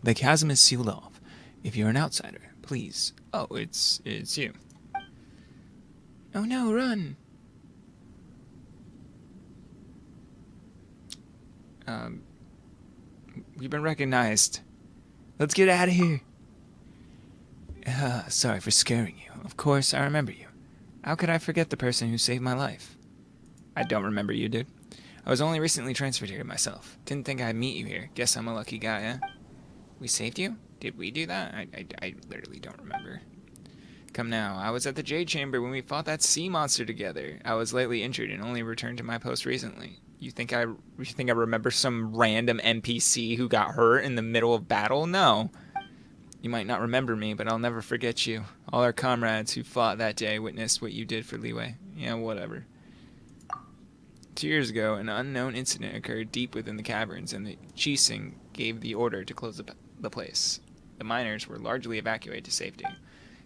The chasm is sealed off. If you're an outsider, please. Oh, it's you. Oh no, run! We've been recognized. Let's get out of here. Sorry for scaring you. Of course, I remember you. How could I forget the person who saved my life? I don't remember you, dude. I was only recently transferred here myself. Didn't think I'd meet you here. Guess I'm a lucky guy, eh? We saved you? Did we do that? I literally don't remember. Come now, I was at the Jade Chamber when we fought that sea monster together. I was lately injured and only returned to my post recently. You think I remember some random NPC who got hurt in the middle of battle? No. You might not remember me, but I'll never forget you. All our comrades who fought that day witnessed what you did for Leeway. Yeah, whatever. 2 years ago, an unknown incident occurred deep within the caverns, and the chasm gave the order to close the place. The miners were largely evacuated to safety.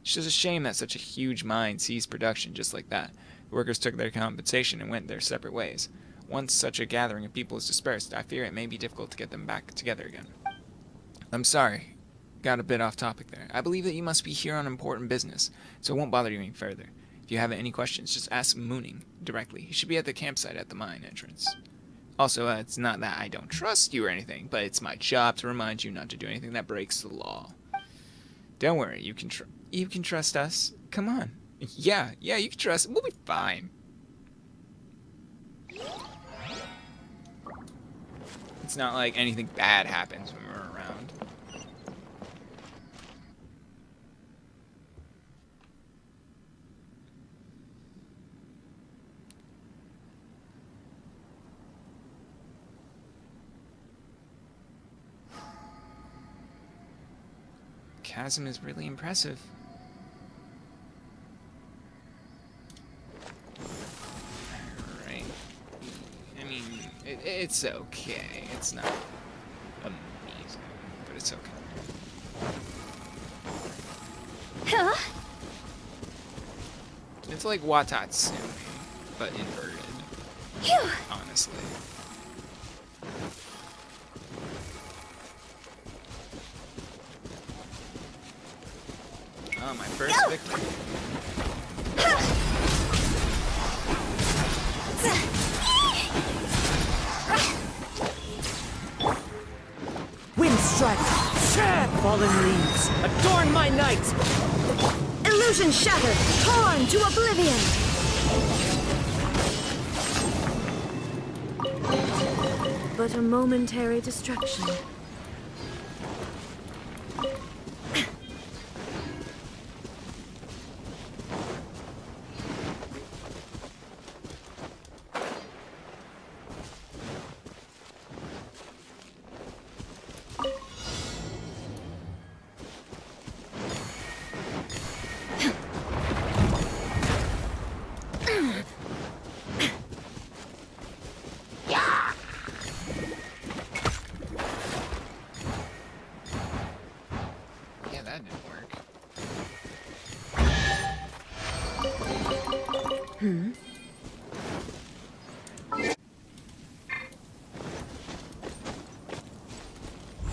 It's just a shame that such a huge mine ceased production just like that. The workers took their compensation and went their separate ways. Once such a gathering of people is dispersed, I fear it may be difficult to get them back together again. I'm sorry. Got a bit off topic there. I believe that you must be here on important business, so it won't bother you any further. If you have any questions, just ask Mooning directly. He should be at the campsite at the mine entrance. Also, it's not that I don't trust you or anything, but it's my job to remind you not to do anything that breaks the law. Don't worry, you can trust us. Come on. Yeah, you can trust. We'll be fine. It's not like anything bad happens when we're around. Chasm is really impressive. Alright. I mean, it's okay. It's not amazing, but it's okay. Huh? It's like Watatsumi, but inverted. Phew. Honestly. Oh, my first victory. Wind strike! Fallen leaves, adorn my night! Illusion shattered, torn to oblivion. But a momentary distraction. That didn't work.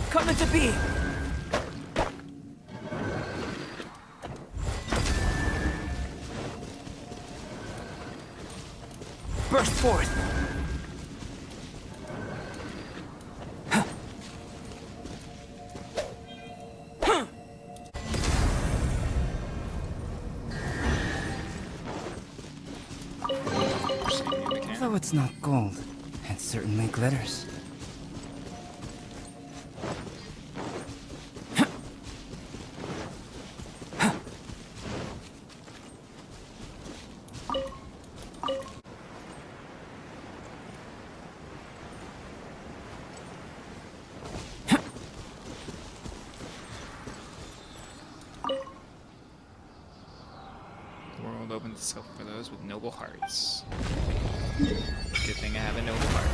Come into being! Burst forth! Though it's not gold, it certainly glitters. The world opens itself for those with noble hearts. Good thing I have a noble heart.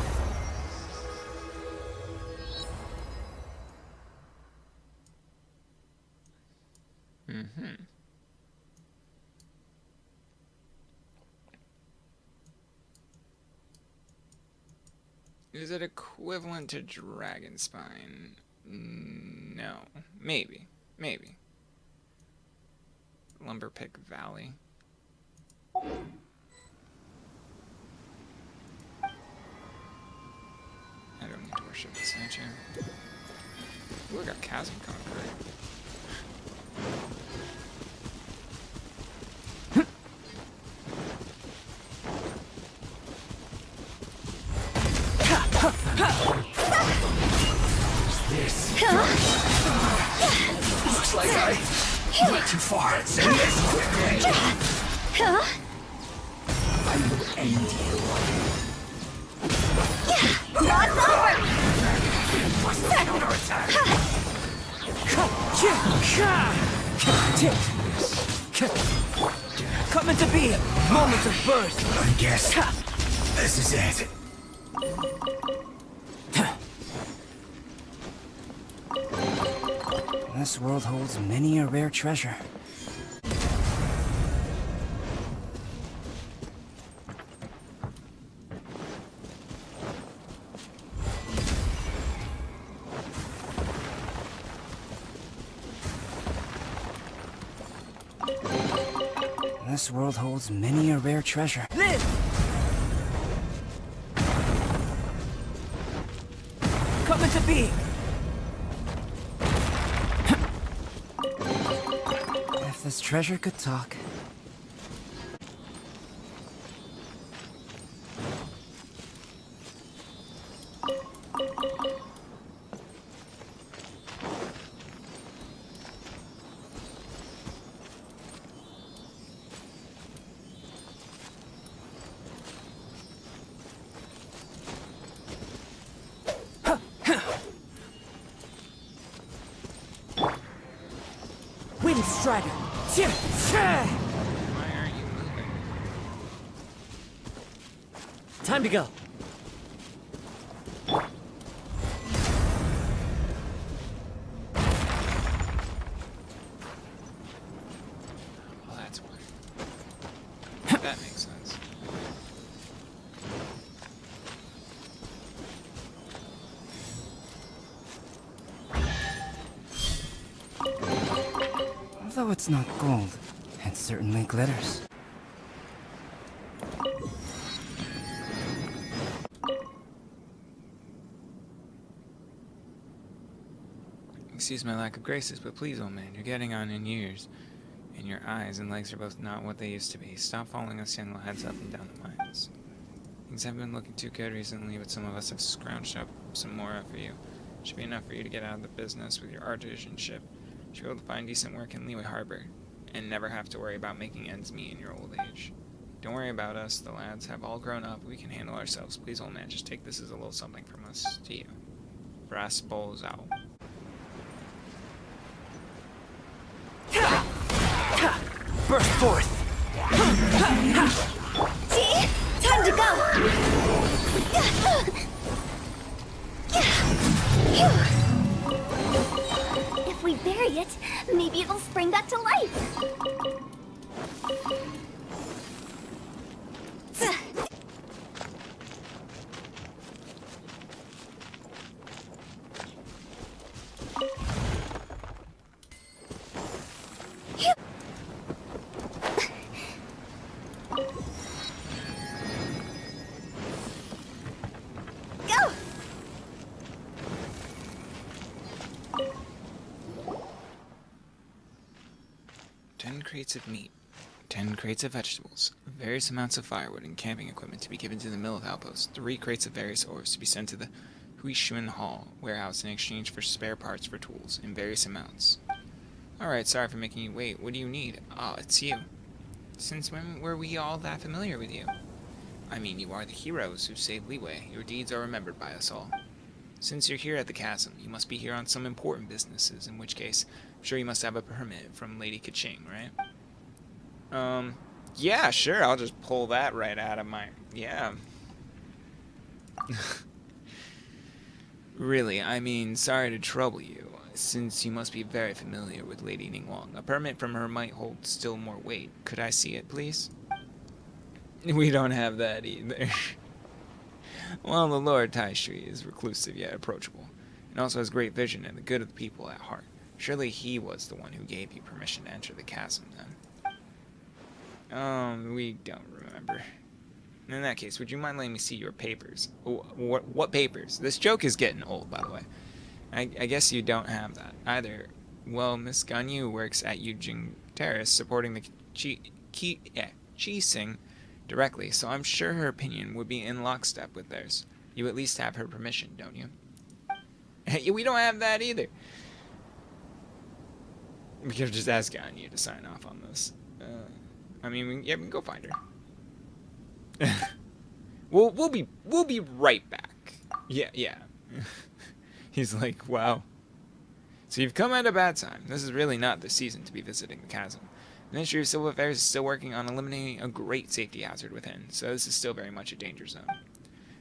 Is it equivalent to Dragon Spine? No. Maybe. Maybe. Lumberpick Valley. I don't need to worship the statue. Ooh, I got chasm concrete. This. Looks like I went too far. Send this quickly. I will end you. Lots over! What's the counterattack? Coming to be! Moment of burst! I guess this is it. This world holds many a rare treasure. This world holds many a rare treasure. Live! Coming to be! If this treasure could talk. Wind Strider! Why aren't you moving? Time to go! Well, that's why. That makes sense. Although it's not gold, it certainly glitters. Excuse my lack of graces, but please, old man, you're getting on in years. And your eyes and legs are both not what they used to be. Stop following us young lads up and down the mines. Things haven't been looking too good recently, but some of us have scrounged up some more for you. Should be enough for you to get out of the business with your artisanship. Should be able to find decent work in Leeway Harbor, and never have to worry about making ends meet in your old age. Don't worry about us, the lads have all grown up, we can handle ourselves. Please, old man, just take this as a little something from us to you. Brass bowls out. Burst forth! See? Time to go! If we bury it, maybe it'll spring back to life. Go! 10 crates of meat, 10 crates of vegetables, various amounts of firewood and camping equipment to be given to the Millith outpost, 3 crates of various ores to be sent to the Huishuan Hall warehouse in exchange for spare parts for tools in various amounts. Alright, sorry for making you wait. What do you need? Ah, it's you. Since when were we all that familiar with you? I mean, you are the heroes who saved Leeway. Your deeds are remembered by us all. Since you're here at the chasm, you must be here on some important businesses, in which case, I'm sure you must have a permit from Lady Kaching, right? Yeah, sure, I'll just pull that right out of my... Yeah. Really, I mean, sorry to trouble you, since you must be very familiar with Lady Ningguang. A permit from her might hold still more weight. Could I see it, please? We don't have that either. Well, the Lord Taishui is reclusive yet approachable, and also has great vision and the good of the people at heart. Surely he was the one who gave you permission to enter the chasm, then. We don't remember. In that case, would you mind letting me see your papers? What papers? This joke is getting old, by the way. I guess you don't have that either. Well, Miss Ganyu works at Eugene Terrace, supporting the Qixing directly, so I'm sure her opinion would be in lockstep with theirs. You at least have her permission, don't you? We don't have that either. We could have just asked Ganyu to sign off on this. I mean, we can go find her. we'll be right back. Yeah. He's like, wow. So you've come at a bad time. This is really not the season to be visiting the chasm. The Ministry of Civil Affairs is still working on eliminating a great safety hazard within, so this is still very much a danger zone.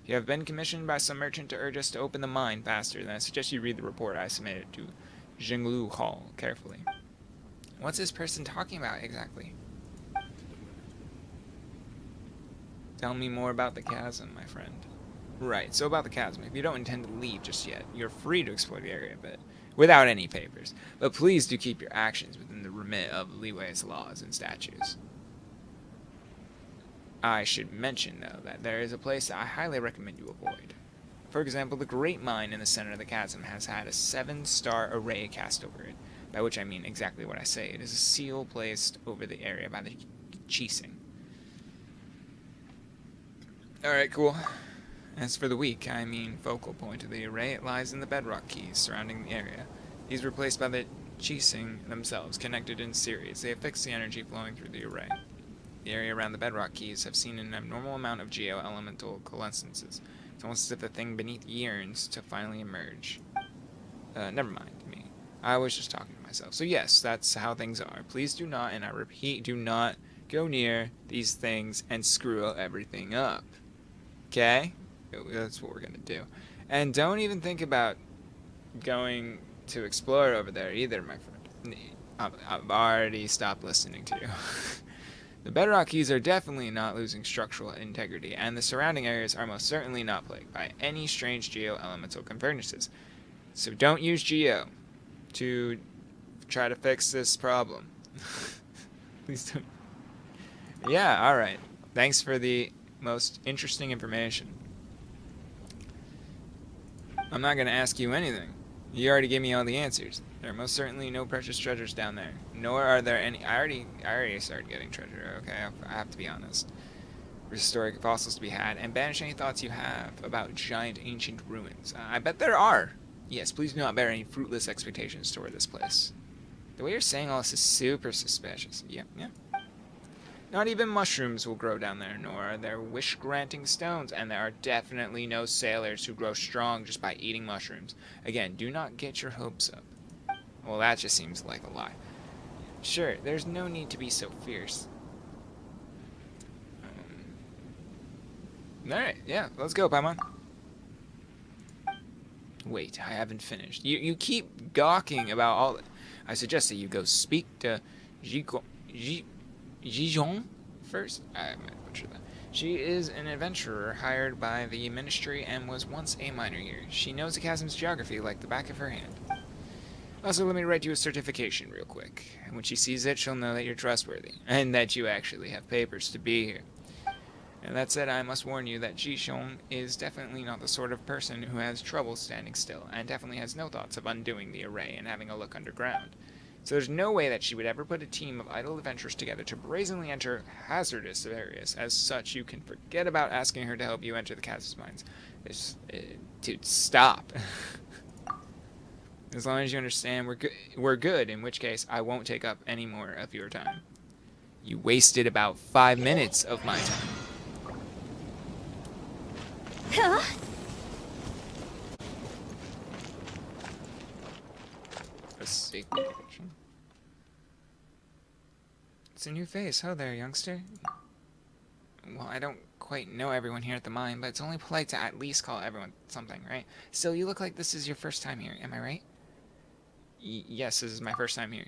If you have been commissioned by some merchant to urge us to open the mine faster, then I suggest you read the report I submitted to Jinglu Hall carefully. What's this person talking about exactly? Tell me more about the chasm, my friend. Right, so about the chasm. If you don't intend to leave just yet, you're free to explore the area a bit, without any papers. But please do keep your actions within the remit of Liwei's laws and statutes. I should mention, though, that there is a place that I highly recommend you avoid. For example, the Great Mine in the center of the chasm has had a 7-star array cast over it, by which I mean exactly what I say. It is a seal placed over the area by the chasm. Alright, cool. As for the weak, I mean focal point of the array, it lies in the bedrock keys surrounding the area. These were placed by the chasing themselves, connected in series. They affix the energy flowing through the array. The area around the bedrock keys have seen an abnormal amount of geo-elemental coalescences. It's almost as if the thing beneath yearns to finally emerge. Never mind me. I was just talking to myself. So yes, that's how things are. Please do not, and I repeat, do not go near these things and screw everything up. Okay? That's what we're gonna do. And don't even think about going to explore over there either, my friend. I've already stopped listening to you. The bedrock keys are definitely not losing structural integrity, and the surrounding areas are most certainly not plagued by any strange geo-elemental convergences. So don't use geo to try to fix this problem. Please don't. Yeah, alright. Thanks for the most interesting information. I'm not going to ask you anything. You already gave me all the answers. There are most certainly no precious treasures down there. Nor are there any... I already started getting treasure, okay? I have to be honest. Historic fossils to be had, and banish any thoughts you have about giant ancient ruins. I bet there are. Yes, please do not bear any fruitless expectations toward this place. The way you're saying all this is super suspicious. Yeah. Not even mushrooms will grow down there, nor are there wish-granting stones, and there are definitely no sailors who grow strong just by eating mushrooms. Again, do not get your hopes up. Well, that just seems like a lie. Sure, there's no need to be so fierce. Alright, yeah, let's go, Paimon. Wait, I haven't finished. You keep gawking about all... I suggest that you go speak to Jijon first. I might butcher that. She is an adventurer hired by the Ministry and was once a miner here. She knows the chasm's geography like the back of her hand. Also, let me write you a certification real quick. When she sees it, she'll know that you're trustworthy, and that you actually have papers to be here. And that said, I must warn you that Jijon is definitely not the sort of person who has trouble standing still, and definitely has no thoughts of undoing the array and having a look underground. So there's no way that she would ever put a team of idle adventurers together to brazenly enter hazardous areas. As such, you can forget about asking her to help you enter the chasm mines. Dude, stop. As long as you understand we're good, in which case I won't take up any more of your time. You wasted about 5 minutes of my time. Huh? A safety precaution. It's a new face. Hello there, youngster. Well, I don't quite know everyone here at the mine, but it's only polite to at least call everyone something, right? Still, you look like this is your first time here, am I right? Yes, this is my first time here.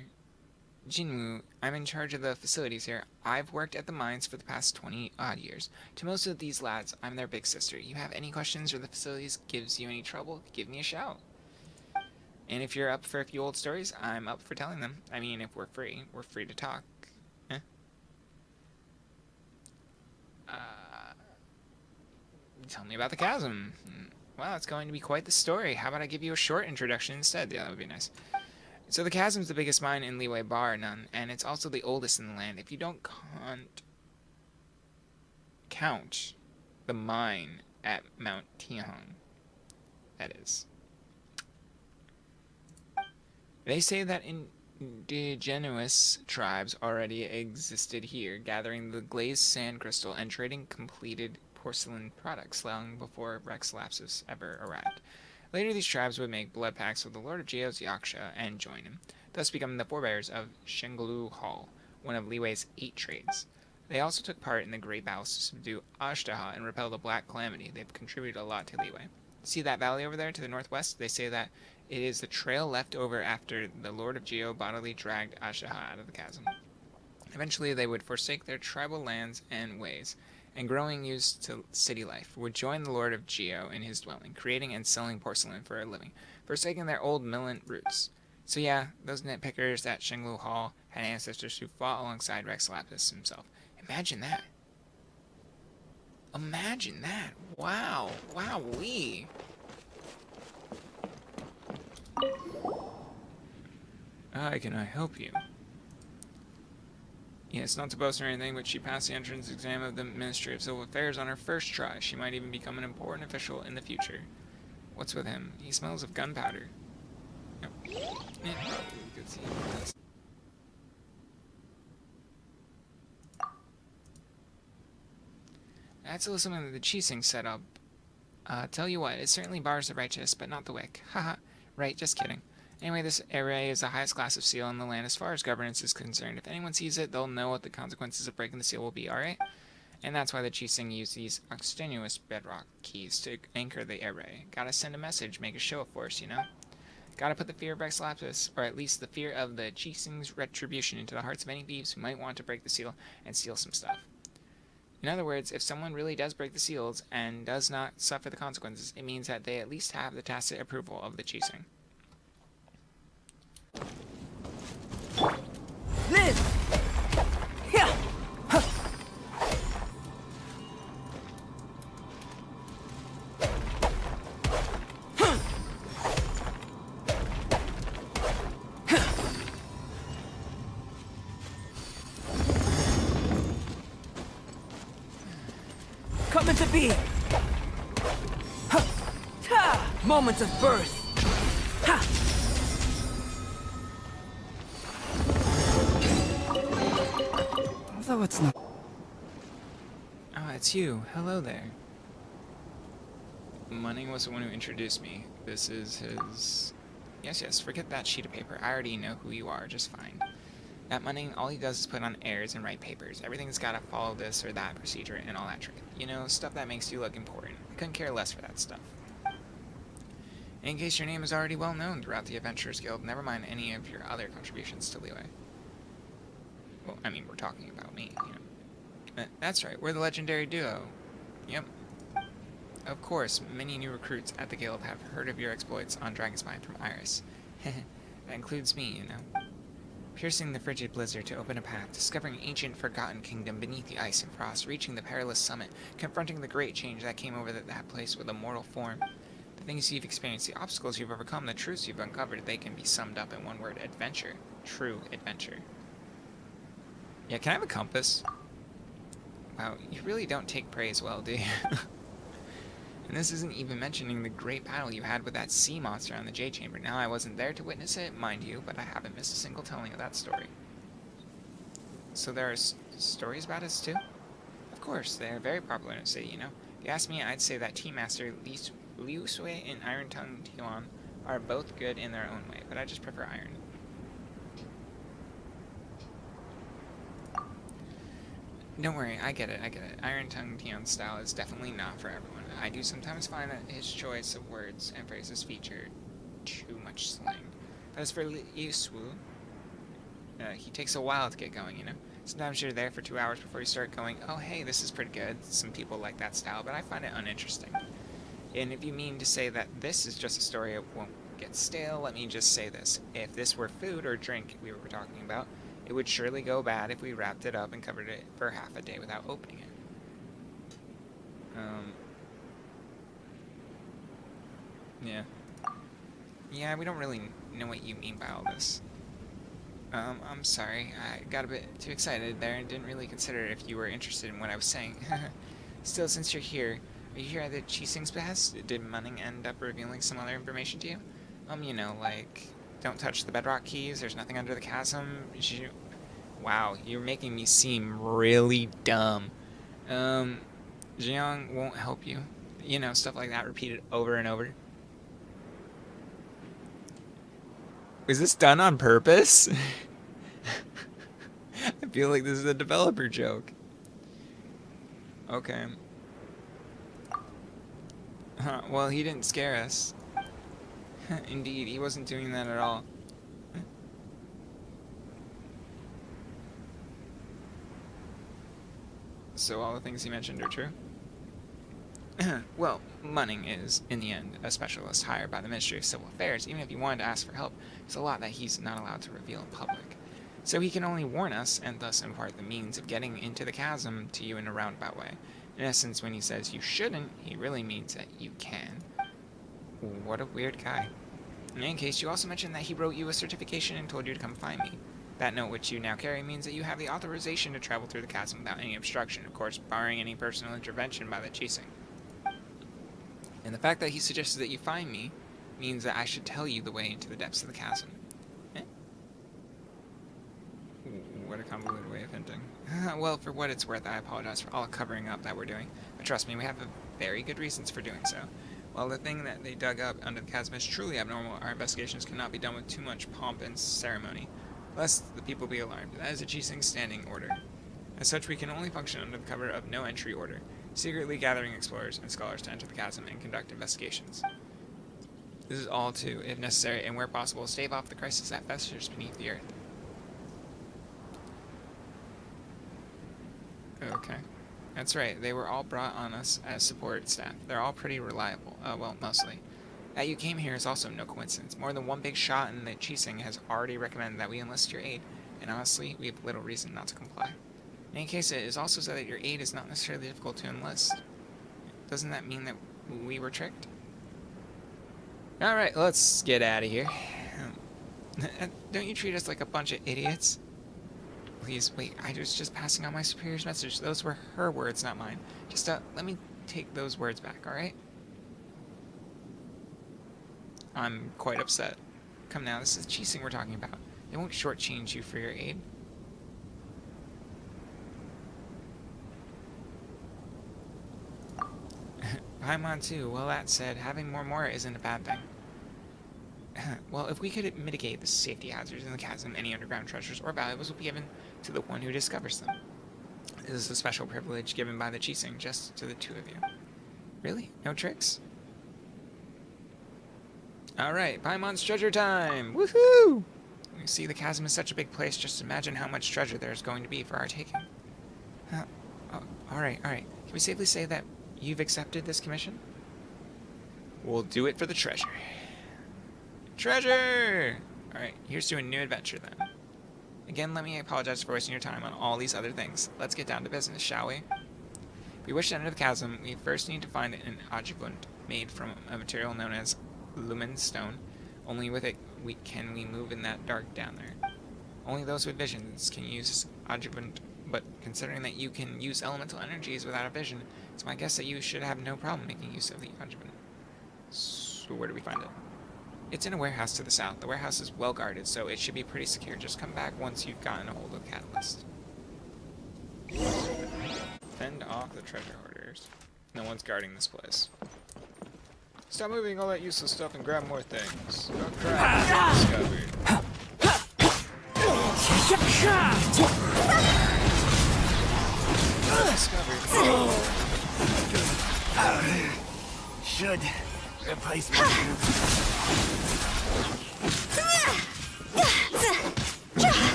Jinwoo, I'm in charge of the facilities here. I've worked at the mines for the past 20-odd years. To most of these lads, I'm their big sister. You have any questions or the facilities gives you any trouble, give me a shout. And if you're up for a few old stories, I'm up for telling them. I mean, if we're free to talk. Eh? Tell me about the chasm. Well, it's going to be quite the story. How about I give you a short introduction instead? Yeah, that would be nice. So the chasm's the biggest mine in Liyue bar none, and it's also the oldest in the land. If you don't count the mine at Mount Tianhong, that is. They say that indigenous tribes already existed here, gathering the glazed sand crystal and trading completed porcelain products long before Rex Lapsus ever arrived. Later, these tribes would make blood pacts with the Lord of Geo's Yaksha and join him, thus becoming the forebears of Shenglu Hall, one of Liyue's 8 trades. They also took part in the great battles to subdue Ashtaha and repel the Black Calamity. They've contributed a lot to Liyue. See that valley over there to the northwest? They say that it is the trail left over after the Lord of Geo bodily dragged Ashtaha out of the chasm. Eventually, they would forsake their tribal lands and ways, and growing used to city life, would join the Lord of Geo in his dwelling, creating and selling porcelain for a living, forsaking their old militant roots. So yeah, those nitpickers at Shenglu Hall had ancestors who fought alongside Rex Lapis himself. Imagine that. Imagine that. Wow. Wowee. Hi, can I help you? Yes, not to boast or anything, but she passed the entrance exam of the Ministry of Civil Affairs on her first try. She might even become an important official in the future. What's with him? He smells of gunpowder. Oh. Yeah, oh, good see. That's a little something that the Chising set up. Tell you what, it certainly bars the righteous, but not the wicked. Haha. Right, just kidding. Anyway, this array is the highest class of seal in the land as far as governance is concerned. If anyone sees it, they'll know what the consequences of breaking the seal will be, alright? And that's why the Chising use these extenuous bedrock keys to anchor the array. Gotta send a message, make a show of force, you know? Gotta put the fear of Rex Lapis, or at least the fear of the Chising's retribution, into the hearts of any thieves who might want to break the seal and steal some stuff. In other words, if someone really does break the seals and does not suffer the consequences, it means that they at least have the tacit approval of the Chising. Liz! Yeah! Huh. Coming to be! Huh. Ha! Moments of birth! Ha! Although it's not. Ah, it's you. Hello there. Munning was the one who introduced me. This is his... Yes, forget that sheet of paper. I already know who you are just fine. That Munning, all he does is put on airs and write papers. Everything's gotta follow this or that procedure and all that trick. You know, stuff that makes you look important. I couldn't care less for that stuff. In case your name is already well known throughout the Adventurers Guild, never mind any of your other contributions to Liyue. Well, I mean, we're talking about me, you know. That's right, we're the legendary duo. Yep. Of course, many new recruits at the guild have heard of your exploits on Dragonspine from Iris. That includes me, you know. Piercing the frigid blizzard to open a path, discovering ancient forgotten kingdom beneath the ice and frost, reaching the perilous summit, confronting the great change that came over that place with a mortal form. The things you've experienced, the obstacles you've overcome, the truths you've uncovered, they can be summed up in one word: adventure. True adventure. Yeah, can I have a compass? Wow, you really don't take praise well, do you? And this isn't even mentioning the great battle you had with that sea monster on the J Chamber. Now, I wasn't there to witness it, mind you, but I haven't missed a single telling of that story. So there are stories about us, too? Of course, they're very popular in the city, you know. If you ask me, I'd say that Team Master Liu Sui and Iron Tongue Tian are both good in their own way, but I just prefer Iron. Don't worry, I get it. Iron Tongue Tian's style is definitely not for everyone. I do sometimes find that his choice of words and phrases feature too much slang. But as for Liu Sui, he takes a while to get going, you know. Sometimes you're there for 2 hours before you start going, oh hey, this is pretty good. Some people like that style, but I find it uninteresting. And if you mean to say that this is just a story gets stale, let me just say this. If this were food or drink we were talking about, it would surely go bad if we wrapped it up and covered it for half a day without opening it. Yeah. Yeah, we don't really know what you mean by all this. I'm sorry. I got a bit too excited there and didn't really consider if you were interested in what I was saying. Still, since you're here, are you here at the Cheesing's behest? Did Munning end up revealing some other information to you? You know, like, don't touch the bedrock keys, there's nothing under the chasm. Wow, you're making me seem really dumb. Jiang won't help you. You know, stuff like that repeated over and over. Was this done on purpose? I feel like this is a developer joke. Okay. Huh, well, he didn't scare us. Indeed, he wasn't doing that at all. So all the things he mentioned are true? Well, Munning is, in the end, a specialist hired by the Ministry of Civil Affairs. Even if he wanted to ask for help, there's a lot that he's not allowed to reveal in public. So he can only warn us, and thus impart the means of getting into the chasm to you in a roundabout way. In essence, when he says you shouldn't, he really means that you can. What a weird guy. In any case, you also mentioned that he wrote you a certification and told you to come find me. That note, which you now carry, means that you have the authorization to travel through the chasm without any obstruction, of course, barring any personal intervention by the Chising. And the fact that he suggested that you find me means that I should tell you the way into the depths of the chasm. Eh? What a convoluted way of hinting. Well, for what it's worth, I apologize for all the covering up that we're doing. But trust me, we have very good reasons for doing so. While the thing that they dug up under the chasm is truly abnormal, our investigations cannot be done with too much pomp and ceremony, lest the people be alarmed. That is a Chising standing order. As such, we can only function under the cover of no entry order, secretly gathering explorers and scholars to enter the chasm and conduct investigations. This is all to, if necessary and where possible, stave off the crisis that festers beneath the earth. Okay. That's right, they were all brought on us as support staff. They're all pretty reliable. Well, mostly. That you came here is also no coincidence. More than one big shot in the Chising has already recommended that we enlist your aid, and honestly, we have little reason not to comply. In any case, it is also said that your aid is not necessarily difficult to enlist. Doesn't that mean that we were tricked? Alright, let's get out of here. Don't you treat us like a bunch of idiots? Please, wait, I was just passing on my superior's message. Those were her words, not mine. Just, let me take those words back, alright? I'm quite upset. Come now, this is Chising we're talking about. They won't shortchange you for your aid. Paimon too. Well, that said, having more isn't a bad thing. Well, if we could mitigate the safety hazards in the chasm, any underground treasures or valuables will be given to the one who discovers them. This is a special privilege given by the Chising just to the two of you. Really? No tricks? Alright, Paimon's treasure time! Woohoo! You see, the chasm is such a big place, just imagine how much treasure there is going to be for our taking. Alright. Can we safely say that you've accepted this commission? We'll do it for the treasure. Treasure! Alright, here's to a new adventure then. Again, let me apologize for wasting your time on all these other things. Let's get down to business, shall we? If we wish to enter the chasm, we first need to find an adjuvant made from a material known as lumen stone. Only with it can we move in that dark down there. Only those with visions can use adjuvant, but considering that you can use elemental energies without a vision, it's my guess that you should have no problem making use of the adjuvant. So where do we find it? It's in a warehouse to the south. The warehouse is well guarded, so it should be pretty secure. Just come back once you've gotten a hold of the catalyst. Fend off the treasure hoarders. No one's guarding this place. Stop moving all that useless stuff and grab more things. Oh crap, discovered. Should replace my tube.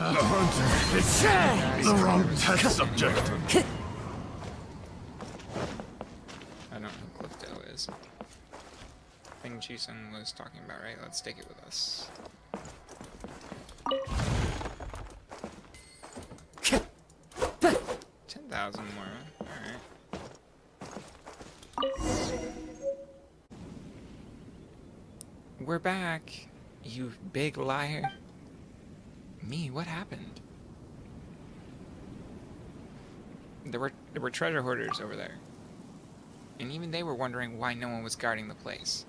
Hunter, it's the wrong test subject. I don't know who Clifto is. I think Chisung was talking about, right? Let's take it with us. 10,000 more. Alright. We're back, you big liar. Me, what happened? There were treasure hoarders over there. And even they were wondering why no one was guarding the place.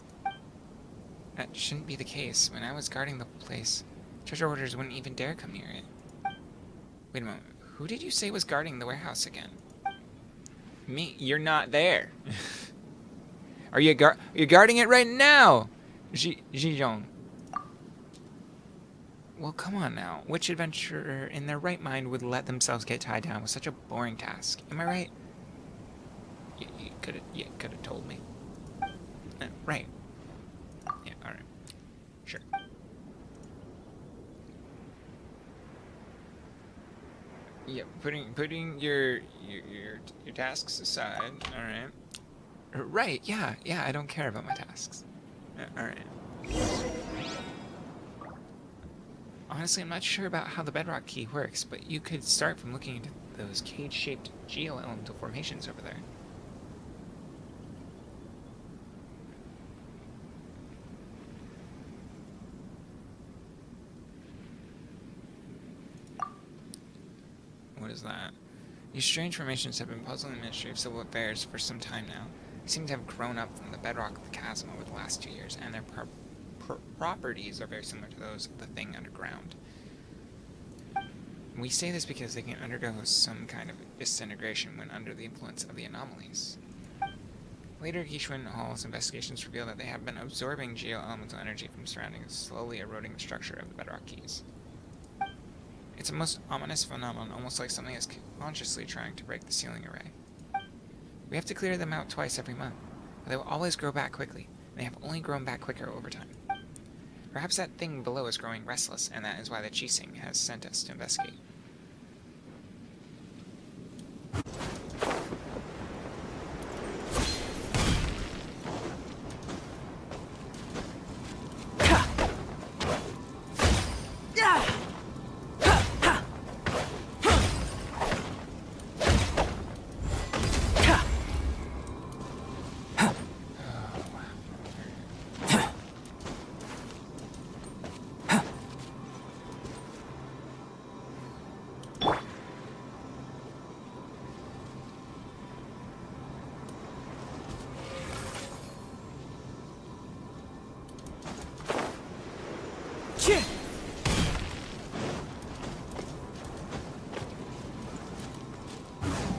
That shouldn't be the case. When I was guarding the place, treasure hoarders wouldn't even dare come near it. Wait a moment. Who did you say was guarding the warehouse again? Me? You're not there. Are you you're guarding it right now? Jijong. Well, come on now. Which adventurer in their right mind would let themselves get tied down with such a boring task? Am I right? You could have told me. Right. Yeah, alright. Sure. Yeah, putting your tasks aside, alright. Right, yeah, I don't care about my tasks. Alright. Honestly, I'm not sure about how the bedrock key works, but you could start from looking into those cage-shaped geo-elemental formations over there. What is that? These strange formations have been puzzling the Ministry of Civil Affairs for some time now. They seem to have grown up from the bedrock of the chasm over the last 2 years, and their properties are very similar to those of the thing underground. We say this because they can undergo some kind of disintegration when under the influence of the anomalies. Later, Gishwin Hall's investigations reveal that they have been absorbing geo-elemental energy from surroundings, slowly eroding the structure of the bedrock keys. It's a most ominous phenomenon, almost like something is consciously trying to break the sealing array. We have to clear them out twice every month, but they will always grow back quickly, and they have only grown back quicker over time. Perhaps that thing below is growing restless, and that is why the chasm has sent us to investigate.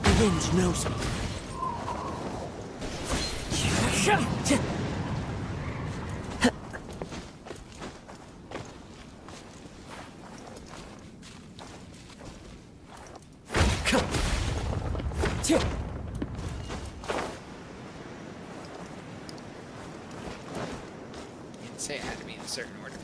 Revenge knows me. You didn't say it had to be in a certain order.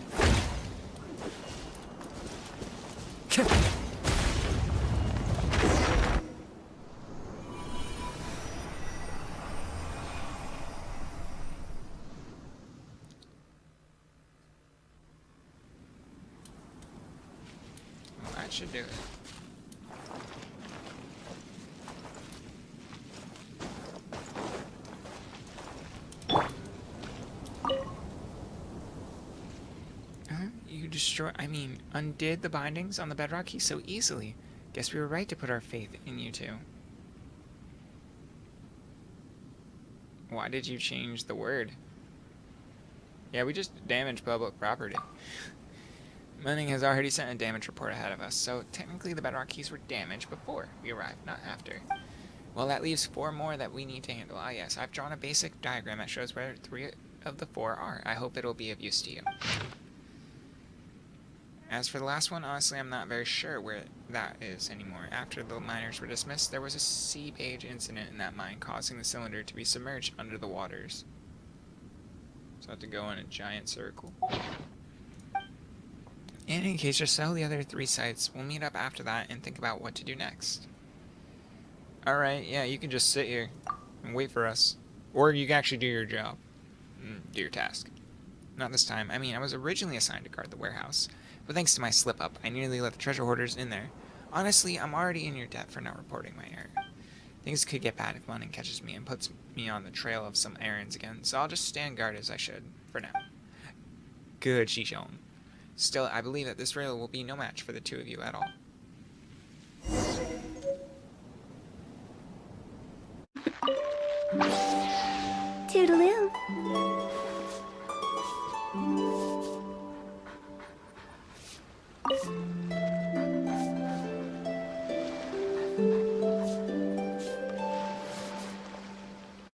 Well, that should do it. Undid the bindings on the bedrock key so easily. Guess we were right to put our faith in you two. Why did you change the word? Yeah, we just damaged public property. Manning has already sent a damage report ahead of us, so technically the bedrock keys were damaged before we arrived, not after. Well, that leaves 4 more that we need to handle. Ah, yes, I've drawn a basic diagram that shows where 3 of the 4 are. I hope it'll be of use to you. As for the last one, honestly, I'm not very sure where that is anymore. After the miners were dismissed, there was a seepage incident in that mine, causing the cylinder to be submerged under the waters. So I have to go in a giant circle. In any case, just sell the other 3 sites. We'll meet up after that and think about what to do next. Alright, yeah, you can just sit here and wait for us. Or you can actually do your job. Do your task. Not this time. I mean, I was originally assigned to guard the warehouse, but thanks to my slip-up, I nearly let the treasure hoarders in there. Honestly, I'm already in your debt for not reporting my error. Things could get bad if Monin catches me and puts me on the trail of some errands again, so I'll just stand guard as I should, for now. Good, Shishon. Still, I believe that this rail will be no match for the two of you at all. Toodaloo.